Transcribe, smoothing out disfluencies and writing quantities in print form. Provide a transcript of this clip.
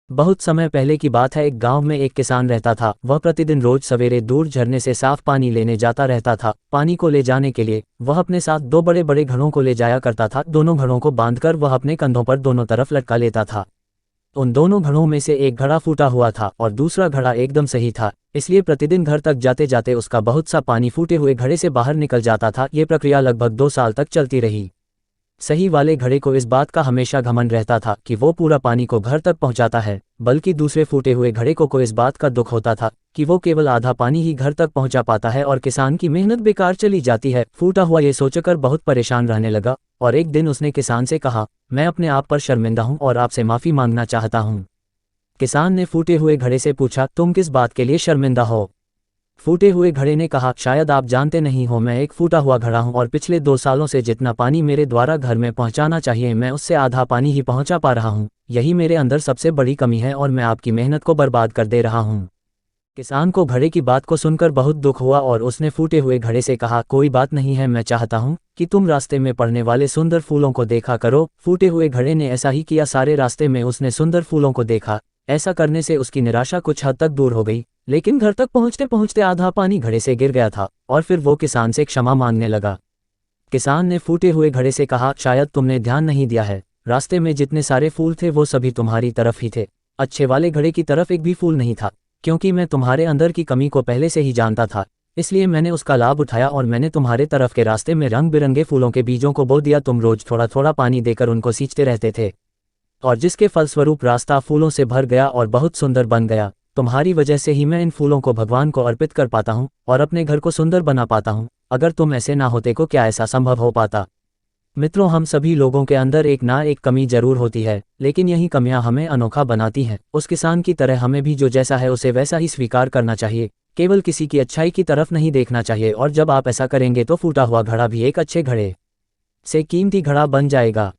बहुत समय पहले की बात है। एक गांव में एक किसान रहता था। वह प्रतिदिन रोज सवेरे दूर झरने से साफ पानी लेने जाता रहता था। पानी को ले जाने के लिए वह अपने साथ दो बड़े बड़े घड़ों को ले जाया करता था। दोनों घड़ों को बांधकर वह अपने कंधों पर दोनों तरफ लटका लेता था। उन दोनों घड़ों में से एक घड़ा फूटा हुआ था और दूसरा घड़ा एकदम सही था। इसलिए प्रतिदिन घर तक जाते जाते उसका बहुत सा पानी फूटे हुए घड़े से बाहर निकल जाता था। ये प्रक्रिया लगभग 2 साल तक चलती रही। सही वाले घड़े को इस बात का हमेशा घमंड रहता था कि वो पूरा पानी को घर तक पहुंचाता है, बल्कि दूसरे फूटे हुए घड़े को इस बात का दुख होता था कि वो केवल आधा पानी ही घर तक पहुंचा पाता है और किसान की मेहनत बेकार चली जाती है। फूटा हुआ ये सोचकर बहुत परेशान रहने लगा और एक दिन उसने किसान से कहा, मैं अपने आप पर शर्मिंदा हूं और आपसे माफ़ी मांगना चाहता हूं। किसान ने फूटे हुए घड़े से पूछा, तुम किस बात के लिए शर्मिंदा हो? फूटे हुए घड़े ने कहा, शायद आप जानते नहीं हो, मैं एक फूटा हुआ घड़ा हूं और पिछले 2 सालों से जितना पानी मेरे द्वारा घर में पहुंचाना चाहिए मैं उससे आधा पानी ही पहुंचा पा रहा हूं। यही मेरे अंदर सबसे बड़ी कमी है और मैं आपकी मेहनत को बर्बाद कर दे रहा हूं। किसान को घड़े की बात को सुनकर बहुत दुख हुआ और उसने फूटे हुए घड़े से कहा, कोई बात नहीं है, मैं चाहता हूं कि तुम रास्ते में पड़ने वाले सुंदर फूलों को देखा करो। फूटे हुए घड़े ने ऐसा ही किया। सारे रास्ते में उसने सुंदर फूलों को देखा। ऐसा करने से उसकी निराशा कुछ हद तक दूर हो गई, लेकिन घर तक पहुंचते पहुंचते आधा पानी घड़े से गिर गया था और फिर वो किसान से क्षमा मांगने लगा। किसान ने फूटे हुए घड़े से कहा, शायद तुमने ध्यान नहीं दिया है, रास्ते में जितने सारे फूल थे वो सभी तुम्हारी तरफ ही थे। अच्छे वाले घड़े की तरफ एक भी फूल नहीं था। क्योंकि मैं तुम्हारे अंदर की कमी को पहले से ही जानता था, इसलिए मैंने उसका लाभ उठाया और मैंने तुम्हारे तरफ के रास्ते में रंग बिरंगे फूलों के बीजों को बो दिया। तुम रोज थोड़ा थोड़ा पानी देकर उनको सींचते रहते थे और जिसके फलस्वरूप रास्ता फूलों से भर गया और बहुत सुंदर बन गया। तुम्हारी वजह से ही मैं इन फूलों को भगवान को अर्पित कर पाता हूँ और अपने घर को सुंदर बना पाता हूँ। अगर तुम ऐसे ना होते को क्या ऐसा संभव हो पाता? मित्रों, हम सभी लोगों के अंदर एक ना एक कमी जरूर होती है, लेकिन यही कमियां हमें अनोखा बनाती हैं। उस किसान की तरह हमें भी जो जैसा है उसे वैसा ही स्वीकार करना चाहिए। केवल किसी की अच्छाई की तरफ नहीं देखना चाहिए और जब आप ऐसा करेंगे तो फूटा हुआ घड़ा भी एक अच्छे घड़े से कीमती घड़ा बन जाएगा।